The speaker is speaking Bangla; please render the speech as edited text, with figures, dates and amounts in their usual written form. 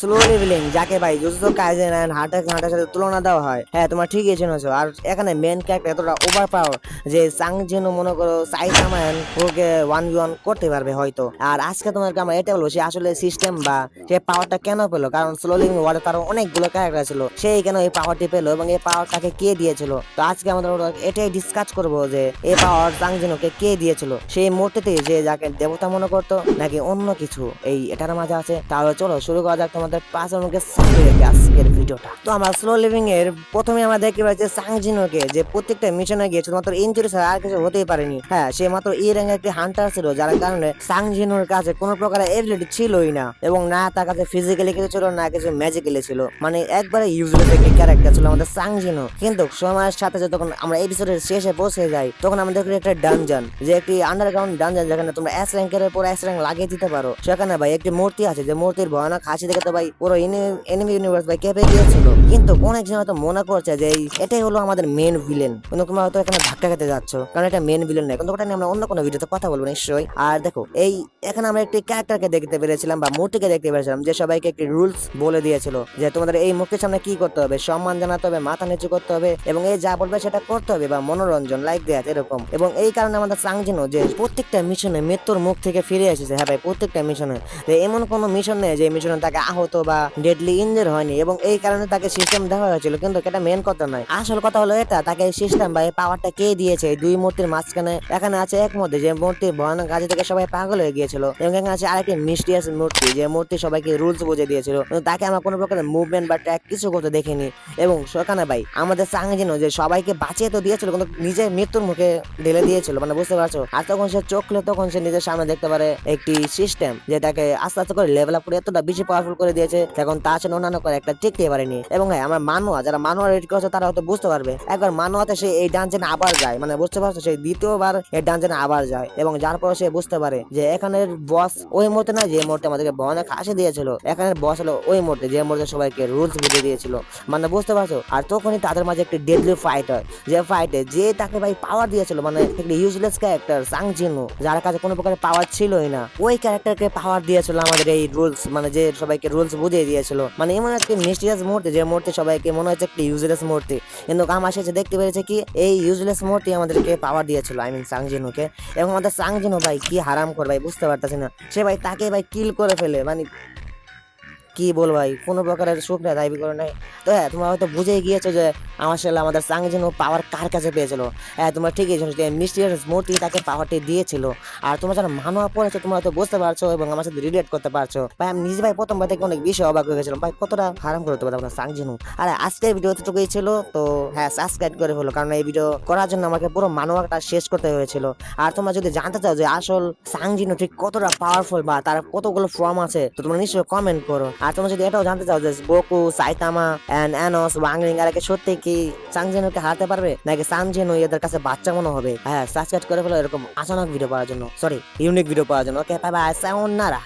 স্লো লেভেলিং যাকে ভাই জুজুৎসু কাইজেন এন্ড হান্টার সাথে তুলনা দেওয়া হয়। হ্যাঁ, তোমার ঠিকই শুনেছো। আর এখানে মেন ক্যারেক্টার এতটা ওভার পাওয়ার যে সাংজিনও মনে করো সাইতামা এন্ড ওকে 1v1 করতে পারবে হয়তো। আর আজকে তোমাকে আমরা এটা বলবো সে আসলে সিস্টেম বা সে পাওয়ারটা কেন পেলো, কারণ স্লো লিভিং ওয়ার্ল্ডে তার অনেকগুলো ক্যারেক্টার ছিল, সেই কেন এই পাওয়ারটি পেলো এবং এই পাওয়ার তাকে কে দিয়েছিল। তো আজকে আমাদের এটাই ডিসকাস করবো যে এই পাওয়ার সাংজিনোকে কে দিয়েছিল, সেই মূর্তিতে যে যাকে দেবতা মনে করতো নাকি অন্য কিছু এই এটার মাঝে আছে। তাহলে চলো শুরু করা যাক তোমাদের পাঁচ অনুকে আজকের ভিডিওটা। তো আমরা স্লো লিভিং এর প্রথমে আমরা দেখতে পাচ্ছি সাংজিনোকে, যে প্রত্যেকটা মিশনে গিয়ে শুধুমাত্র ইনজুরি ছাড়া আর কিছু হতেই পারেনি। হ্যাঁ, সে মাত্র ই র্যাঙ্ক একটি হান্টার ছিল, যার কারণে সাংজিনোর কাছে কোনো প্রকার এবিলিটি ছিলই না, এবং না তার কাছে ফিজিক্যালি কিছু ছিল না কিছু ম্যাজিক্যালি ছিল, মানে একবারে ইউজলেস একটি ক্যারেক্টার ছিল আমাদের সাংজিনো। কিন্তু সময়ের সাথে যখন আমরা এপিসোডের শেষে পৌঁছে যাই তখন আমাদের একটা ডানজন, যে একটি আন্ডারগ্রাউন্ড ডানজন যেখানে তোমরা এস র্যাঙ্কের পর এস র্যাঙ্ক লাগিয়ে দিতে পারো, সেখানে ভাই একটি মূর্তি আছে, যে মূর্তির ভয়ানক হাসি দেখে তো ভাই পুরো এনিমি ইউনিভার্স ভাই কেঁপে গিয়েছিল। কিন্তু অনেকজন হয়তো মনে করছে যে এটাই হলো আমাদের মেন ভিলেন, কিন্তু তোমরা হয়তো এখানে ধাক্কা খেতে যাচ্ছ, কারণ এটা মেন ভিলেন নয়। কিন্তু ওটা নিয়ে আমরা অন্য কোনো ভিডিওতে কথা বলবো নিশ্চয়ই। আর দেখো এখানে আমরা একটি ক্যারেক্টারকে দেখতে পেরেছিলাম বা মূর্তিকে দেখতে পেরেছিলাম, যে সবাইকে একটি রুলস বলে দিয়েছিল যে তোমাদের এই মূর্তির সামনে কি করতে হবে, সম্মান জানাতে হবে, মাথা নিচু করতে হবে, এবং এই যা বলবে সেটা করতে হবে, বা মনোরঞ্জন লাইক দেয়া এরকম। এবং এই কারণে আমাদের সাংজিনো যে প্রত্যেকটা মিশনে মৃত্যুর মুখ থেকে ফিরে এসেছে। হ্যাঁ ভাই, প্রত্যেকটা মিশনে এমন কোনো মিশন নেই যে মিশনে তাকে আহত বা ডেডলি ইনজুর হয়নি, এবং এই কারণে তাকে সিস্টেম দেওয়া হয়েছিল। কিন্তু এটা মেন কথা নয়, আসল কথা হলো এটা তাকে সিস্টেম বা এই পাওয়ারটা কে দিয়েছে। এই দুই মূর্তির মাঝখানে এখানে আছে এক মধ্যে যে মূর্তির ভয়ানক কাজে থেকে সবাই পাগল হয়ে গিয়েছিল, এবং এখানে আছে আরেকটি মিস্টিরিয়াস মূর্তি, যে মূর্তি সবাইকে রুলস বুঝে দিয়েছিল, কিন্তু তাকে আমরা কোনো প্রকার মুভমেন্ট বা ট্র্যাক কিছু করতে দেখিনি। এবং সেখানে ভাই আমাদের সাংজিনো যে সবাইকে বাঁচিয়ে তো দিয়েছিল, কিন্তু নিজের মৃত্যুর মুখে ঢেলে দিয়েছিল, মানে বুঝতে পারছো। আর তখন সে চোখ খুলে তখন সে নিজের সামনে দেখতে পারে একটি সিস্টেম যেটাকে আস্তে আস্তে করে লেভেল আপ করে এতটা বেশি পাওয়ারফুল করে দিয়েছে, এখন তার সাথে অন্যান্য করে একটা টিকতে পারেনি। এবং হ্যাঁ, আমরা মানুয়া যারা মানুয়া রেড করছে তারা হয়তো বুঝতে পারবে, একবার মানুয়াতে সে এই ডানজেনে আবার যায়, মানে বুঝতে পারছো, সে দ্বিতীয়বার এই ডানজেনে আবার যায়, এবং যার পরে সে বুঝতে পারে যে এখানের বস ওই মুহূর্তে না যে মুহূর্তে আমাদেরকে ভয়ানক হাসি দিয়েছিল, এখানের বস হলো ওই মুহূর্তে যে মুহূর্তে সবাইকে রুলস বুঝিয়ে দিয়েছিল, মানে বুঝতে পারছো। আর তখনই তাদের মাঝে একটি ডেডলি ফাইট হয়, যে ফাইটে যে তাকে ভাই পাওয়ার দিয়েছিল, মানে একটি ইউজলেস ক্যারেক্টার সাংজিনো যার কাছে কোনো প্রকার পাওয়ার ছিলই না, ওই ক্যারেক্টারকে পাওয়ার দিয়েছিল আমাদের এই রুলস, মানে যে সবাইকে রুলস বুঝিয়ে দিয়েছিল। মানে এমন একটি মিস্টিরিয়াস মূর্তি, যে মূর্তি সবাইকে মনে হচ্ছে একটি ইউজলেস মূর্তি, কিন্তু আমার শেষে দেখতে পেরেছে কি এই ইউজলেস মূর্তি আমাদেরকে পাওয়ার দিয়েছিল, আই মিন সাংজিনোকে। এবং আমাদের সাংজিনো ভাই কি হারাম করে ভাই বুঝতে পারতেছি না, সে ভাই তাকে ভাই কিল করে ফেলে, মানে কি বল ভাই, কোনো প্রকারের সুখ না দাবি করে নাই। তো হ্যাঁ, তোমরা হয়তো বুঝেই গিয়েছো যে আমার সাথে আমাদের সাংজিনো পাওয়ার কার কাছে পেয়েছিল। হ্যাঁ, তোমরা ঠিকই জানো যে মিস্টিরিয়াস মূর্তি তাকে পাওয়ারটি দিয়েছিল। আর তোমরা যারা মানুয়া পড়েছো তোমরা হয়তো বুঝতে পারছো এবং আমার সাথে রিলেট করতে পারছো। ভাই আমি নিজে ভাই প্রথমবার থেকে অনেক বেশি অবাক হয়ে গেছিলাম, ভাই কতটা হারাম করতে পারে আপনার সাংজিনো। আর আজকের ভিডিও এতটুকুই ছিল। তো হ্যাঁ, সাবস্ক্রাইব করে ফেলো, কারণ এই ভিডিও করার জন্য আমাকে পুরো মানুয়াটা শেষ করতে হয়েছিল। আর তোমরা যদি জানতে চাও যে আসল সাংজিনো ঠিক কতটা পাওয়ারফুল বা তার কতগুলো ফর্ম আছে, তো তোমরা নিশ্চয়ই কমেন্ট করো। আর তোমরা যদি এটাও জানতে চাও যে গোকু, সাইতামা এন্ড অ্যানোস, ওয়াংলিং আর সত্যি কি সাংজিনোকে হারাতে পারবে, নাকি সাংজিনো এদের কাছে বাচ্চা মনে হবে, হ্যাঁ সাবস্ক্রাইব করে ফেলো এরকম আচানক ভিডিও পাওয়ার জন্য, সরি ইউনিক ভিডিও পাওয়ার জন্য। ওকে, বাই বাই, সায়োনারা।